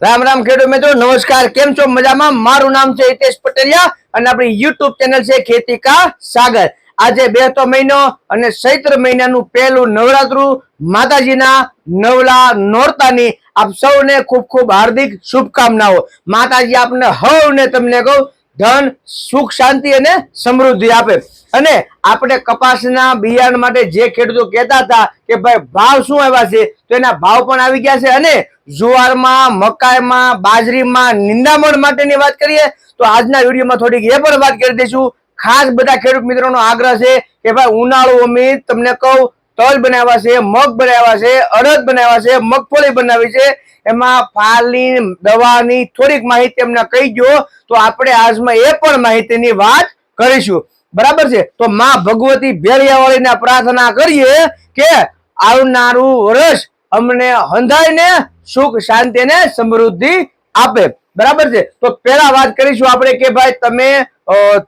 રામ રામ ખેડૂત મિત્રો, નમસ્કાર. કેમ છો? મજામાં? મારું નામ છે હિતેશ પટેલિયા અને આપણી યુટ્યુબ ચેનલ છે ખેતી કા સાગર. આજે બેસતો મહિનો અને ચૈત્ર મહિનાનું પહેલું નવરાત્રું, માતાજીના નવલા નોરતાની આપ સૌને ખૂબ ખૂબ હાર્દિક શુભકામનાઓ. માતાજી આપને હવને તમને કહું ધન, સુખ, શાંતિ અને સમૃદ્ધિ આપે. અને આપણે કપાસના બિયારણ માટે જે ખેડૂતો કહેતા હતા કે ભાઈ ભાવ શું આવ્યા છે, તો એના ભાવ પણ આવી ગયા છે. અને જુવારમાં, મકાઈમાં, બાજરીમાં નિંદામણ માટેની વાત કરીએ તો આજના વિડીયોમાં થોડીક એ પણ વાત કરી દઈશું. ખાસ બધા ખેડૂત મિત્રોનો આગ્રહ છે કે ભાઈ ઉનાળુ અમે તમને કહું તલ બનાવ્યા છે, મગ બનાવ્યા છે, અડદ બનાવ્યા છે, મગફળી બનાવી છે. એમાં ફાલની દવાની થોડીક માહિતી અમને કહી દો તો આપણે આજમાં એ પણ માહિતીની વાત કરીશું. બરાબર છે? તો માં ભગવતી ભેળિયાવાળીને પ્રાર્થના કરીએ કે આવનારું વર્ષ અમને હંધાઈને સુખ, શાંતિ અને સમૃદ્ધિ આપે. બરાબર છે? તો પેલા વાત કરીશું આપણે કે ભાઈ તમે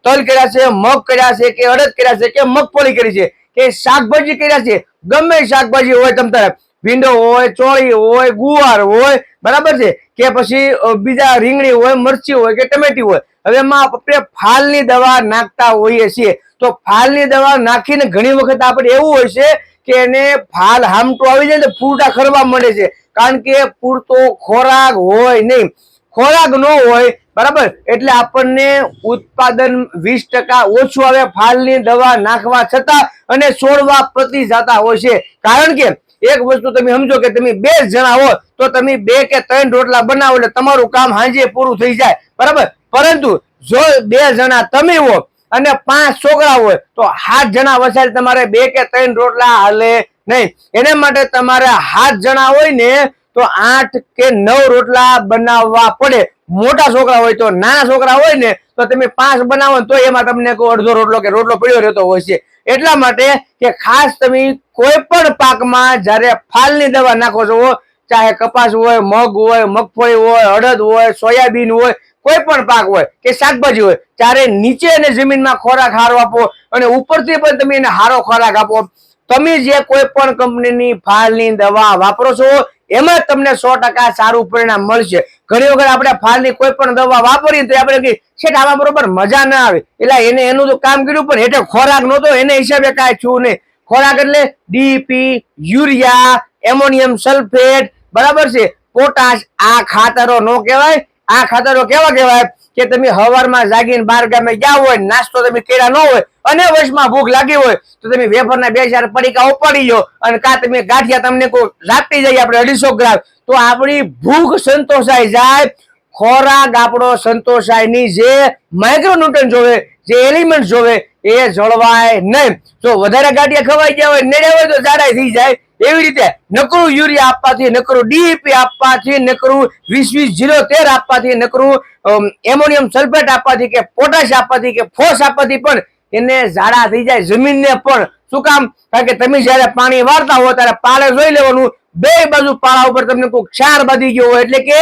તલ કર્યા છે, મગ કર્યા છે, કે અડદ કર્યા છે, કે મગફળી કરી છે, કે શાકભાજી કર્યા છે. ગમે શાકભાજી હોય તમ તારે, ભીંડો હોય, ચોળી હોય, ગુવાર હોય, બરાબર છે, કે પછી બીજા રીંગણી હોય, મરચી હોય કે ટમેટી હોય. હવે એમાં આપણે ફાલની દવા નાખતા હોઈએ છીએ. તો ફાલની દવા નાખીને ઘણી વખત આપણે એવું હોય છે કે એને ફાલ હામટું આવી જાય તો ફૂટા ખરવા મળે છે, કારણ કે પૂરતો ખોરાક હોય નહીં. ખોરાક ન હોય, બરાબર, એટલે આપણને ઉત્પાદન 20% ઓછું આવે ફાલની દવા નાખવા છતાં, અને છોડવા પતી જતા હોય છે. કારણ કે એક વસ્તુ તમે સમજો કે તમે 2 જણા હો તો તમે 2 કે 3 રોટલા બનાવો એટલે તમારું કામ સાંજે પૂરું થઈ જાય. બરાબર. પરંતુ જો 2 જણા તમે હો અને 5 છોકરા હોય તો 7 જણા વસાય તમારે 2 કે 3 રોટલા હાલે નહીં. એને માટે તમારે 7 જણા હોય ને તો 8 કે 9 રોટલા બનાવવા પડે. મોટા છોકરા હોય તો, નાના છોકરા હોય ને તો તમે 5 બનાવો તો એમાં તમને અડધો રોટલો કે રોટલો પડ્યો રહેતો હોય છે. એટલા માટે કે ખાસ તમે કોઈ પણ પાકમાં જ્યારે ફાલની દવા નાખો છો, ચાહે કપાસ હોય, મગ હોય, મગફળી હોય, અડદ હોય, સોયાબીન હોય, કોઈ પણ પાક હોય કે શાકભાજી હોય, ત્યારે નીચે અને જમીનમાં ખોરાક સારો આપો અને ઉપરથી પણ તમે એને સારો ખોરાક આપો. તમે જે કોઈ પણ કંપનીની ફાલની દવા વાપરો છો એમાં તમને 100% સારું પરિણામ મળશે. ઘણી વખત આપણે ફાલની કોઈ પણ દવા વાપરીએ તો આપણે શેઠ આમાં બરોબર મજા ના આવે, એટલે એને એનું તો કામ કર્યું પણ હેઠળ ખોરાક નહોતો, એને હિસાબે કાંઈ થયું નહીં. ખોરાક એટલે ડીપી, યુરિયા, એમોનિયમ સલ્ફેટ, બરાબર છે, પોટાશ. આ ખાતરો નો કહેવાય. આ ખાતરો કેવા કહેવાય કે તમે હવારમાં જાગીને 12 ગામે ગયા હોય, નાસ્તો તમે કર્યા ન હોય અને વચમાં ભૂખ લાગી હોય તો તમે વેફરના 2-4 પડીકા ઉપાડી લો અને કા તમે ગાંઠિયા તમને કોઈ રાખતી જઈએ આપણે 250 ગ્રામ, તો આપણી ભૂખ સંતોષાઈ જાય. ખોરાક આપણો સંતોષાય નહીં. જે માઇક્રોન્યુટ્રન જોવે, જે એલિમેન્ટ જોવે એ જળવાય નહીં. જો વધારે ગાંઠિયા ખવાઈ ગયા હોય, નેડ્યા હોય તો જાડાઈ થઈ જાય. એવી રીતે નકરું યુરિયા આપવાથી, નકરું ડીઈપી આપવાથી, નકરું 20-20-0-13 આપવાથી, નકરું એમોનિયમ સલ્ફેટ આપવાથી, કે પોટાશ આપવાથી, કે ફોસ આપવાથી પણ એને ઝાડા થઈ જાય. જમીનને પણ. શું કામ? કારણ કે તમે જયારે પાણી વાળતા હો ત્યારે પાળે જોઈ લેવાનું, બે બાજુ પાળા ઉપર તમને કોઈ ક્ષાર બાંધી ગયો હોય, એટલે કે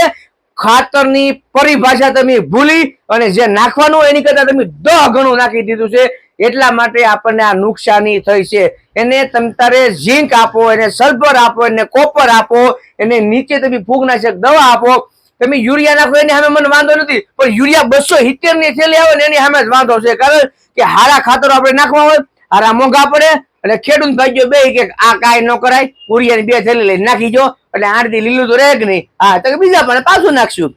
ખાતરની પરિભાષા તમે ભૂલી અને જે નાખવાનું એની કરતા તમે 10 ગણું નાખી દીધું છે. એટલા માટે આપણને આ નુકસાની થઈ છે. એને તમારે ઝીંક આપો, એને સલ્ફર આપો, એને કોપર આપો, એને નીચે તમે ફૂગનાશક દવા આપો. તમે યુરિયા નાખો એની સામે મને વાંધો નથી, પણ યુરિયા 270 ની થેલી આવે ને એની સામે જ વાંધો છે. કારણ કે હારા ખાતરો આપણે નાખવા હોય, હારા મોંઘા પડે, અને ખેડૂત ભાઈઓ બે કે આ કાંઈ ન કરાય, યુરિયાની 2 થેલી લઈને નાખી જો એટલે 8 દી લીલું તો રહે કે નહીં. હા, તો બીજા પણ પાછું નાખશું.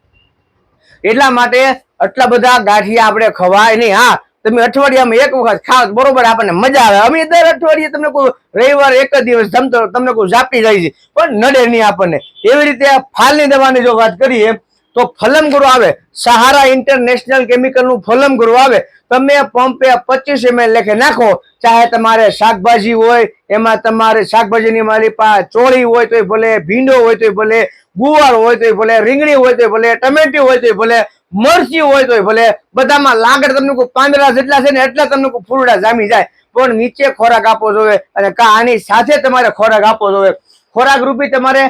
એટલા માટે આટલા બધા ગાંઠિયા આપણે ખવાય નહીં. હા, તમે અઠવાડિયામાં 1 વખત ખાવ બરોબર, આપણને મજા આવે. અમે દર અઠવાડિયે તમને કોઈ રવિવાર 1 દિવસ જમતો તમને કોઈ ઝાપટી જાય છે પણ નડે નહીં આપણને. એવી રીતે ફાલની દવાની જો વાત કરીએ તો ફલમગુરુ આવે, સહારા ઇન્ટરનેશનલ કેમિકલનું ફલમગુરુ આવે. તમે પંપે 25 ml લેખે નાખો. ચાહે તમારે શાકભાજી હોય એમાં તમારે શાકભાજીની મારી પાસે ચોળી હોય તોય ભલે, ભીંડો હોય તોય ભલે, ગુવાર હોય તોય ભલે, રીંગણી હોય તોય ભલે, ટમેટી હોય તોય ભલે, મરચી હોય તોય ભલે, બધામાં લાગડ તમને કોઈ 15 જેટલા છે ને એટલા તમને કોઈ ફૂલડા જામી જાય. પણ નીચે ખોરાક આપવો જોઈએ અને આની સાથે તમારે ખોરાક આપવો જોઈએ. ખોરાક રૂપી તમારે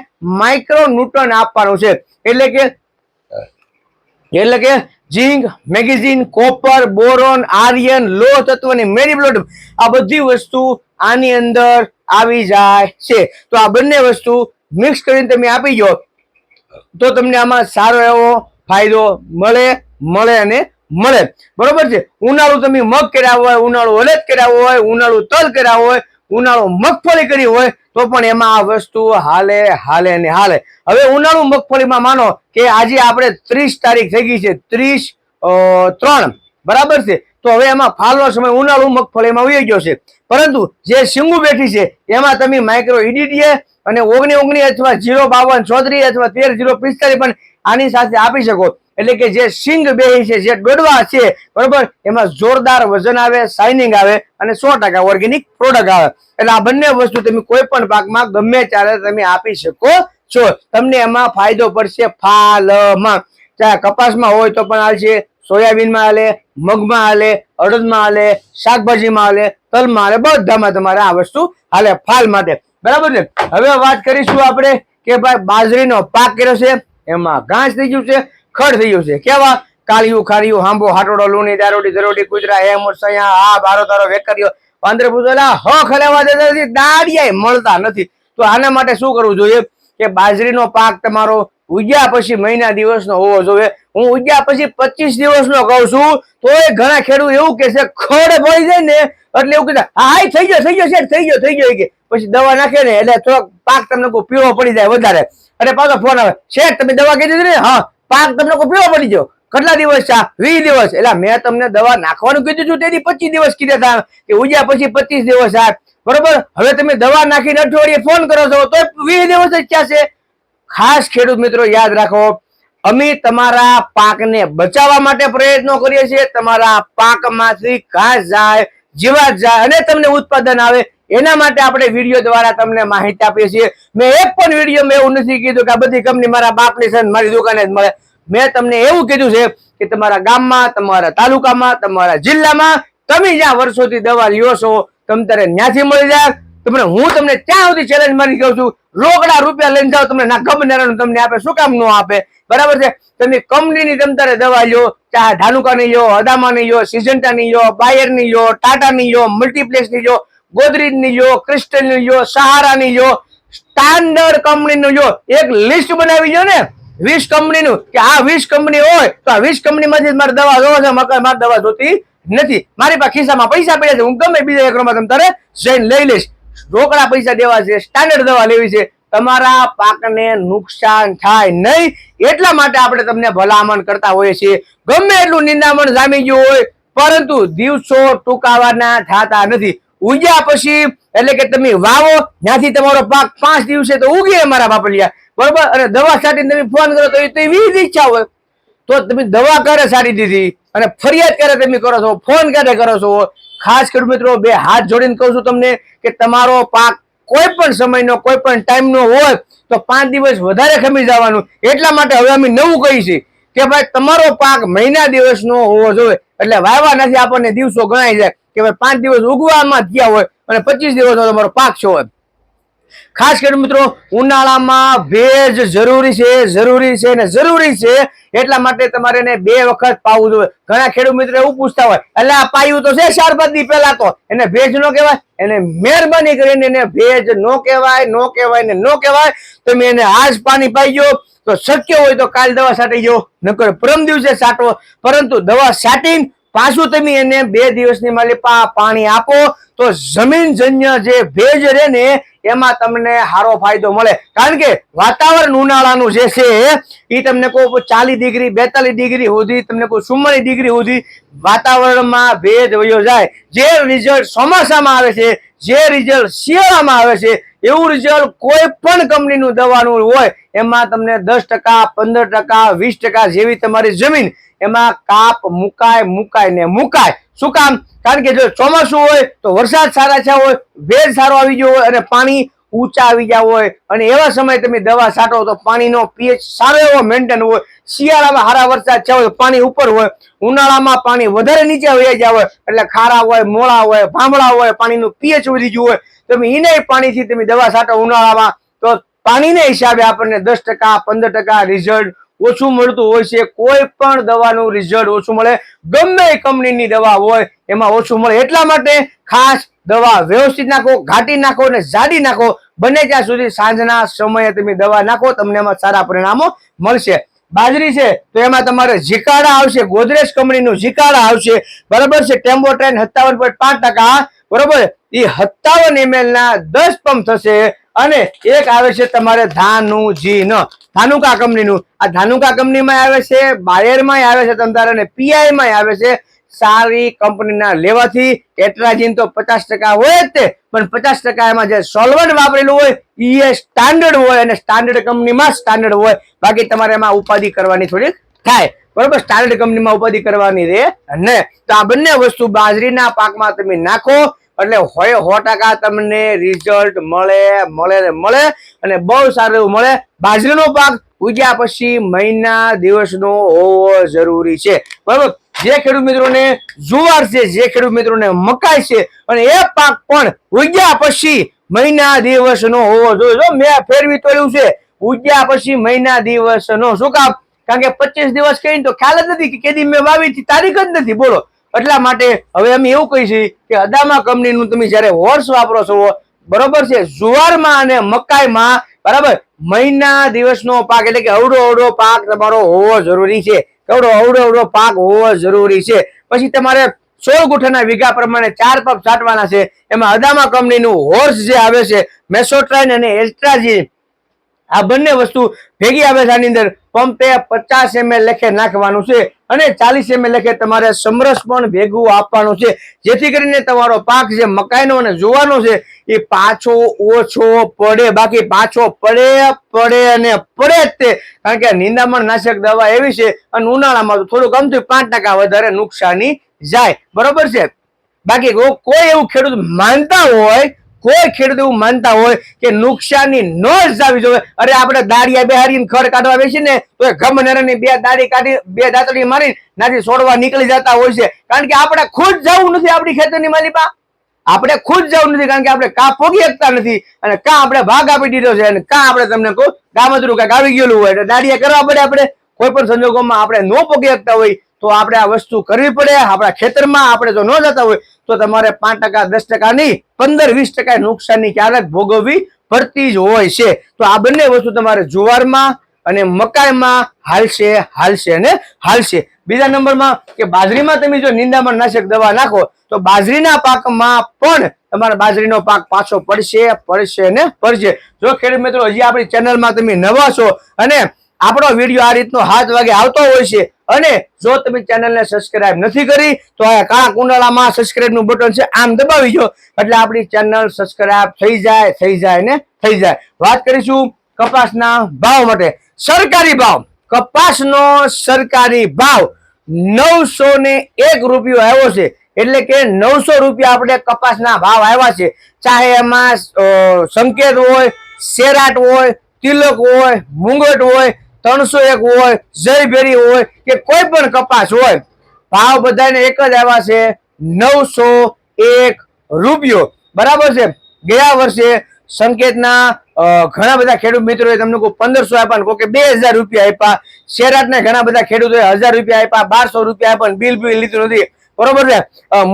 માઇક્રોન્યુટ્રન આપવાનું છે. એટલે કે ઝીંક, મેગ્નેશિયમ, કોપર, બોરોન, આયર્ન, લોહ તત્વની મેરીબ્લોડ, આ બધી વસ્તુ આની અંદર આવી જાય છે. તો આ બંને વસ્તુ મિક્સ કરીને તમે આપી દો તો તમને આમાં સારો એવો ફાયદો મળે અને મળે. બરોબર છે. ઉનાળુ તમે મગ કર્યા હોય, ઉનાળુ અડદ કર્યા હોય, ઉનાળુ તલ કર્યા હોય, ઉનાળુ મગફળી કરી હોય તો પણ એમાં આ વસ્તુ હાલે ને હાલે. હવે ઉનાળુ મગફળીમાં માનો કે આજે આપણે 30 તારીખ થઈ ગઈ છે, 30/3 બરાબર છે. તો હવે એમાં ફાલનો સમય ઉનાળુ મગફળીમાં વહી ગયો છે, પરંતુ જે શીંગુ બેઠી છે એમાં તમે માઇક્રો ઇડીડીએ અને 19 અથવા 05234 અથવા 13 045 પણ આની સાથે આપી શકો. એટલે કે જે સિંગ બેહી છે, જે ડોડવા છે, બરોબર, એમાં જોરદાર વજન આવે, શાઇનિંગ આવે અને 100% ઓર્ગેનિક પ્રોડક્ટ આવે. એટલે આ બંને વસ્તુ તમે કોઈ પણ પાકમાં ગમે ત્યારે તમે આપી શકો છો. તમને એમાં ફાયદો પડશે ફાલમાં. ચાહે કપાસમાં હોય તો પણ હાલશે, સોયાબીનમાં હાલે, મગમાં હાલે, અડદમાં હાલે, શાકભાજીમાં હાલે, તલમાં હાલે, બધામાં તમારે આ વસ્તુ હાલે ફાલ માટે. બરાબર છે. હવે વાત કરીશું આપણે કે ભાઈ બાજરીનો પાક કર્યો છે, એમાં ઘાસ થઈ ગયું છે, ખડ થઈ ગયું છે. કેવા કાળિયું ખારિયું હાંબો હાટોડો લૂણી દારોડી ધરોડી કુતરા એમ સયા આ બારો તારો વેકર્યો પાંદરે પૂછેલા હ ખલેવા દેતા દાડિયા મળતા નથી. તો આના માટે શું કરવું જોઈએ કે બાજરીનો પાક તમારો ઉગ્યા પછી મહિના દિવસનો હોવો જોઈએ. હું ઉગ્યા પછી 25 દિવસનો કહું છું તો એ ઘણા ખેડૂત એવું કે છે ખડ પડી જાય ને એટલે એવું કીધા હા થઈ ગયો શેઠ થઈ ગયો કે પછી દવા નાખે ને એટલે થોડોક પાક તમને કોઈ પીળો પડી જાય વધારે. અને પાછો ફોન આવે શેઠ તમે દવા કીધી હતી ને, હા પાક તમને કોઈ પીળો પડી ગયો, કેટલા દિવસ છે? 20 દિવસ. એટલે મેં તમને દવા નાખવાનું કીધું છું તેથી 25 દિવસ કીધા હતા કે ઉગ્યા પછી 25 દિવસ આ બરોબર. હવે તમે દવા નાખીને અઠવાડિયે ફોન કરો છો તો 20 દિવસ જ ક્યાં છે. ખાસ ખેડૂત મિત્રો યાદ રાખો, અમે તમારા પાકને બચાવવા માટે પ્રયત્નો કરીએ છીએ. તમારા પાકમાંથી ઘાસ જાય, જીવાત જાય અને તમને ઉત્પાદન આવે એના માટે આપણે વિડીયો દ્વારા તમને માહિતી આપીએ છીએ. મેં એક પણ વિડીયોમાં એવું નથી કીધું કે આ બધી કંપની મારા બાપની છે મારી દુકાને જ મળે. મેં તમને એવું કીધું છે કે તમારા ગામમાં, તમારા તાલુકામાં, તમારા જિલ્લામાં તમે જ્યાં વર્ષોથી દવા લ્યો છો તમે ત્યારે ત્યાંથી મળી જાય. હું તમને ત્યાં સુધી ચેલેન્જ મારી કહું છું, રોકડા રૂપિયા લઈને જાઓ તમને ના ગમે તમને આપે, શું કામ ન આપે? બરાબર છે. તમે કંપનીની તમ તારે દવા લ્યો, ચાહે ધાનુકાની લ્યો, અદામાની લ્યો, સિજન્ટાની લ્યો, બાયરની લ્યો, ટાટાની લ્યો, મલ્ટીપ્લેક્સની લ્યો, ગોદરેજની લ્યો, ક્રિસ્ટલની લ્યો, સહારાની લ્યો, સ્ટાન્ડર્ડ કંપનીનું લ્યો. એક લિસ્ટ બનાવી લ્યો ને 20 કંપનીનું કે આ 20 કંપની હોય તો આ 20 કંપનીમાંથી મારે દવા જોવે છે, મારે દવા જોતી નથી. મારી પાસે ખિસ્સામાં પૈસા પડ્યા છે, હું ગમે બીજા એક રૂમમાં તમ તારે જઈને લઈ લઈશ. રોકડા પૈસા દેવા છે, સ્ટાન્ડર્ડ દવા લેવી છે, તમારા પાકને નુકસાન થાય નહીં એટલા માટે આપણે તમને ભલામણ કરતા હોઈએ છીએ. ગમે એટલું નિંદામણ જામી ગયું હોય પરંતુ દિવસો ટૂંકાવાના થતા નથી. ઉગ્યા પછી એટલે કે તમે વાવો ત્યાંથી તમારો પાક 5 દિવસે તો ઉગે મારા બાપલિયા, બરોબર. અને દવા છાંટીને તમે ફોન કરો તો એ વિવિધ ઈચ્છા હોય તો તમે દવા ક્યારે છાંટી દીધી અને ફરિયાદ ક્યારે તમે કરો છો, ફોન ક્યારે કરો છો. ખાસ ખેડૂત મિત્રો 2 હાથ જોડીને કહું છું તમને કે તમારો પાક કોઈ પણ સમયનો કોઈ પણ ટાઈમનો હોય તો 5 દિવસ વધારે ખમી જવાનું. એટલા માટે હવે અમે નવું કહી છે કે ભાઈ તમારો પાક મહિના દિવસનો હોવો જોઈએ. એટલે વાવવા નથી આપણને દિવસો ગણાય જાય કે ભાઈ 5 દિવસ ઉગવામાં થયા હોય અને 25 દિવસનો તમારો પાક છો. ખાસ ખેડૂત મિત્રો ઉનાળામાં ભેજ જરૂરી છે ને જરૂરી છે. એટલા માટે તમારે એને 2 વખત પાવું જોઈએ. ઘણા ખેડૂત મિત્રો એવું પૂછતા હોય એટલે આ પાયું તો છે 4-5 દી પહેલા તો એને ભેજ નો કહેવાય. એને મહેરબાની કરીને એને ભેજ નો કહેવાય. તમે એને આજ પાણી પાઈ ગયો તો શક્ય હોય તો કાલ દવા છાંટી ગયો, નકર પરમ દિવસે છાંટો. પરંતુ દવા છાંટીને પાછું તમે એને 2 દિવસની માલિપા પાણી આપો તો જમીનજન્ય જે ભેજ રહે ને એમાં તમને સારો ફાયદો મળે. કારણ કે વાતાવરણ ઉનાળાનું જે છે એ તમને કોઈ 40 ડિગ્રી 42 ડિગ્રી સુધી, તમને કોઈ 44 ડિગ્રી સુધી વાતાવરણમાં ભેજ વયો જાય. જે રિઝલ્ટ ચોમાસામાં આવે છે, જે રિઝલ્ટ શિયાળામાં આવે છે એવું રિઝલ્ટ કોઈ પણ કંપનીનું દવાનું હોય એમાં તમને 10%, 15%, 20% જેવી તમારી જમીન એમાં કાપ મુકાય. શું કામ? કારણ કે જો ચોમાસું હોય તો વરસાદ સારા થયા હોય, ભેજ સારો આવી ગયો હોય અને પાણી ઊંચા આવી ગયા હોય અને એવા સમયે તમે દવા છાંટો તો પાણીનો પીએચ સારો એવો મેન્ટેન હોય. શિયાળામાં સારા વરસાદ થયા હોય પાણી ઉપર હોય, ઉનાળામાં પાણી વધારે નીચે વહી ગયા હોય એટલે ખારા હોય, મોળા હોય, ભાંભળા હોય, પાણીનું પીએચ વધી ગયું હોય. તમે એને પાણીથી તમે દવા છાંટો ઉનાળામાં તો પાણીના હિસાબે આપણને 10%, 15% રિઝલ્ટ ઓછું મળતું હોય છે. કોઈ પણ દવાનું રિઝલ્ટ ઓછું મળે, ગમે કંપનીની દવા હોય એમાં ઓછું મળે. એટલા માટે ખાસ દવા વ્યવસ્થિત નાખો, ઘાટી નાખો અને જાડી નાખો. બને ત્યાં સુધી સાંજના સમયે તમે દવા નાખો, તમને એમાં સારા પરિણામો મળશે. બાજરી છે તો એમાં તમારે ઝીકાડા આવશે, ગોદરેજ કંપનીનું ઝીકાડા આવશે, બરાબર છે. ટેમ્બોટ્રેન 57.5%, બરોબર, એ 57 ml ના 10 પંપ થશે. અને એક આવે છે તમારે ધાનુજીન, ધાનુકા કંપનીનું. આ ધાનુકા કંપનીમાં આવે છે, બાયરમાં આવે છે તમતારે, અને પીઆઈ માં આવે છે. સારી કંપનીના લેવાથી એટ્રાજીન તો 50% હોય જ તે, પણ 50% એમાં જે સોલ્વન્ટ વાપરેલું હોય એ સ્ટાન્ડર્ડ હોય, અને સ્ટાન્ડર્ડ કંપનીમાં સ્ટાન્ડર્ડ હોય. બાકી તમારે એમાં ઉપાધિ કરવાની થોડીક થાય, બરોબર. સ્ટાન્ડર્ડ કંપનીમાં ઉપાધિ કરવાની રહે ને. તો આ બંને વસ્તુ બાજરીના પાકમાં તમે નાખો એટલે 100% તમને રિઝલ્ટ મળે, અને બહુ સારું એવું મળે. બાજરીનો પાક ઉગ્યા પછી મહિના દિવસનો હોવો જરૂરી છે, બરોબર. જે ખેડૂત મિત્રોને જુવાર છે, જે ખેડૂત મિત્રોને મકાઈ છે, અને એ પાક પણ ઉગ્યા પછી મહિના દિવસનો હોવો જોઈએ. મેં ફેરવી તોડ્યું છે, ઉગ્યા પછી મહિના દિવસનો. શું કામ? કારણ કે 25 દિવસ કહીને તો ખ્યાલ જ નથી કે કેદી મેં વાવી, તારીખ જ નથી, બોલો. એટલા માટે હવે અમે એવું કહી છીએ કે અદામા કંપનીનું તમે જયારે હોર્સ વાપરો છો, બરોબર છે, જુવારમાં અને મકાઈમાં, બરાબર, મહિના દિવસનો પાક એટલે કે અવડો પાક તમારો હોવો જરૂરી છે. અવડો પાક હોવો જરૂરી છે. પછી તમારે 16 ગુઠાના વીઘા પ્રમાણે 4 પંપ છાંટવાના છે. એમાં અદામા કંપનીનું હોર્સ જે આવે છે, મેસોટ્રાઇન અને એલ્ટ્રાજીન, આ બંને વસ્તુ ભેગી આવે છે. આની અંદર પંપે 50 ml લેખે નાખવાનું છે, અને 40 ml લેખે તમારે સમરસ પણ ભેગું આપવાનું છે, જેથી કરીને તમારો પાક જે મકાઈનો અને જુવારનો છે એ પાછો ઓછો પડે. બાકી પાછો પડે અને પડે જ તે, કારણ કે નિંદામણ નાશક દવા એવી છે, અને ઉનાળામાં તો થોડુંક ગમતું 5% વધારે નુકસાની જાય, બરોબર છે. બાકી કોઈ એવું ખેડૂત માનતા હોય કે નુકસાની ન જ આવી જોઈએ, અરે આપણે દાળિયા બેહારીને ખડ કાઢવા બેસી ને તો એ ગમનેરાની બે દાડી કાઢી, બે દાંતડી મારી નાથી છોડવા નીકળી જતા હોય છે. કારણ કે આપણે ખુદ જવું નથી આપણી ખેતરની માલિપા, આપણે ખુદ જવું નથી, કારણ કે આપણે કા પોગી શકતા નથી, અને કા આપણે ભાગ આપી દીધો છે, અને કા આપણે તમને કહું ગામતરું કાંઈક આવી ગયેલું હોય એટલે દાડિયા કરવા પડે. આપણે કોઈ પણ સંજોગોમાં આપણે ન પોગી શકતા હોય તો આપણે આ વસ્તુ કરવી પડે. આપણા ખેતરમાં આપણે જો ન જતા હોય તો તમારે 5%, 10% નહીં, 15-20% નુકસાનની ક્યારેક ભોગવવી પડતી જ હોય છે. તો આ બંને વસ્તુ તમારે જુવારમાં અને મકાઈમાં હાલશે. બીજા નંબરમાં કે બાજરીમાં તમે જો નિંદામણ નાશક દવા નાખો તો બાજરીના પાકમાં પણ તમારા બાજરીનો પાક પાછો પડશે. જો ખેડૂત મિત્રો હજી આપણી ચેનલમાં તમે નવા છો અને આપણો વિડીયો આ રીતનો 7 વાગે આવતો હોય છે, અને જો તમે ચેનલને સબસ્ક્રાઇબ નથી કરી તો આ કાળા કુંડાળામાં સબસ્ક્રાઇબ નું બટન છે, આમ દબાવી દો એટલે આપણી ચેનલ સબસ્ક્રાઇબ થઈ જાય. વાત કરીશું કપાસના ભાવ માટે. સરકારી ભાવ, કપાસનો સરકારી ભાવ 901 રૂપિયો આવ્યો છે, એટલે કે 900 રૂપિયા આપણે કપાસના ભાવ આવ્યા છે. ચાહે એમાં સંકેત હોય, શેરાટ હોય, તિલક હોય, મુંગટ હોય, 301 હોય, જયભેરી હોય, કે કોઈ પણ કપાસ હોય, ભાવ બધાને એક જ આવ્યા છે, 901 રૂપિયો, બરાબર છે. ગયા વર્ષે સંકેતના ઘણા બધા ખેડૂત મિત્રોએ તમને 1500 આપ્યા, કોઈ 2000 રૂપિયા આપ્યા. શેરાટને ઘણા બધા ખેડૂતોએ 1000 રૂપિયા આપ્યા, 1200 રૂપિયા આપ્યા, બિલ લીધું નથી, બરોબર છે.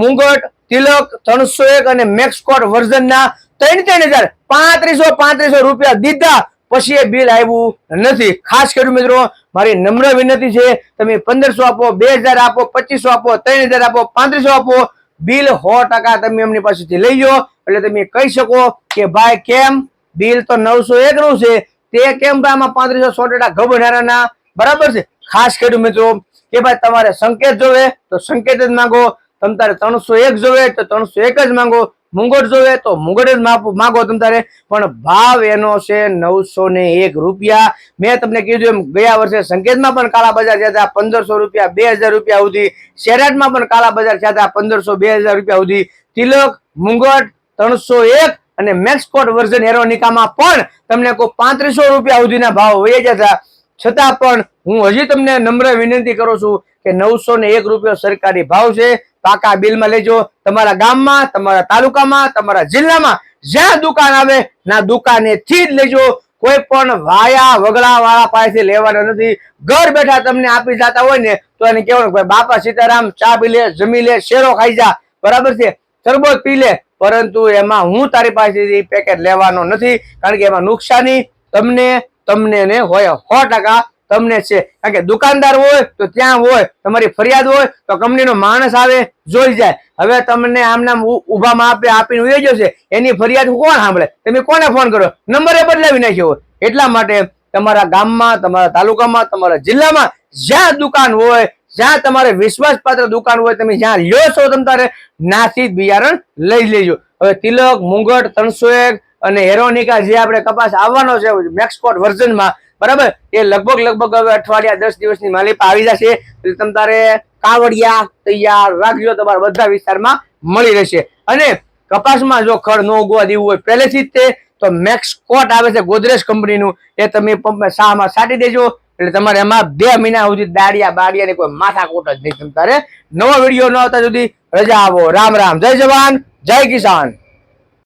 મુંગટ, તિલક, 301 અને મેક્સકોટ વર્ઝનના 3000 3500 રૂપિયા દીધા, પછી એ બિલ આવ્યું નથી. ખાસ ખેડૂત મિત્રો મારી નમ્ર વિનંતી છે, તમે 1500 આપો, 2000 આપો, 2500 આપો, 3000 આપો, 3500 આપો, બિલ 100% તમે એમની પાસેથી લઈ જાઓ, એટલે તમે કહી શકો કે ભાઈ કેમ બિલ તો 901 નું છે, તે કેમ આમાં 3500 ગભનારાના, બરાબર છે. ખાસ ખેડૂત મિત્રો કે ભાઈ તમારે સંકેત જોવે તો સંકેત જ માંગો, તમારે 301 જોવે તો 301 જ માંગો, મુંગટ જોવે તો મુંગટ જ માંગો તમારે, પણ ભાવ એનો છે 901 રૂપિયા. મેં તમને કીધું એમ ગયા વર્ષે સંકેતમાં પણ કાળા બજાર થયા હતા 1500 રૂપિયા, 2000 રૂપિયા સુધી. શેરાટમાં પણ કાળા બજાર થયા હતા 1500, 2000 રૂપિયા સુધી. તિલક, મુંગટ 301 અને મેક્સકોટ વર્ઝન એરોનિકામાં પણ તમને કોઈ 3500 રૂપિયા સુધીના ભાવ વહી જતા. છતાં પણ હું હજી તમને નમ્ર વિનંતી કરું છું કે 901 રૂપિયા સરકારી ભાવ છે. પાકા બિલમાં લેજો. તમારા ગામમાં, તમારા તાલુકામાં, તમારા જિલ્લામાં જ્યાં દુકાન આવે ના દુકાનેથી જ લેજો. કોઈ પણ વાયા વગડા વાળા પાસેથી લેવાના નથી. ઘર બેઠા તમને આપી જતા હોય ને તો એને કહેવાનું બાપા સીતારામ ચા પી લે, જમી લે, શેરો ખાઈ જા, બરાબર છે, તરબોચ પી લે, પરંતુ એમાં હું તારી પાસેથી પેકેટ લેવાનો નથી, કારણ કે એમાં નુકસાની તમને ને હોય 100% તમને છે. કારણ કે દુકાનદાર હોય તો ત્યાં હોય, તમારી ફરિયાદ હોય તો કંપનીનો માણસ આવે જોઈ જાય. હવે તમને આમનામ ઉભામાં આપીને ઉઈ જશે, એની ફરિયાદ કોણ સાંભળે? તમે કોને ફોન કરો? નંબરે બદલાવી નાખ્યો હોય. એટલા માટે તમારા ગામમાં, તમારા તાલુકામાં, તમારા જિલ્લામાં જ્યાં દુકાન હોય, જ્યાં તમારે વિશ્વાસપાત્ર દુકાન હોય, તમે જ્યાં લ્યો છો તમારે નાથી બિયારણ લઈ લેજો. હવે તિલક, મુંગટ, 301 અને હેરોનિકા જે આપણે કપાસ આવવાનો છે મેક્સપોર્ટ વર્ઝનમાં, બરાબર, એ લગભગ હવે અઠવાડિયા 10 દિવસની માલિપા આવી જશે. તમારે કાવડિયા તૈયાર રાખજો, તમારા બધા વિસ્તારમાં મળી રહેશે. અને કપાસમાં જો ખડ ન ઉગવા દેવું હોય પહેલેથી જ તો મેક્સકોટ આવે છે ગોદરેજ કંપનીનું, એ તમે પંપમાં શામાં છાંટી દેજો. એટલે તમારે એમાં 2 મહિના સુધી બાડિયાની કોઈ માથાકૂટ જ નહીં. તમારે નવો વિડીયો ન આવતા સુધી રજા આવો. રામ રામ, જય જવાન, જય કિસાન.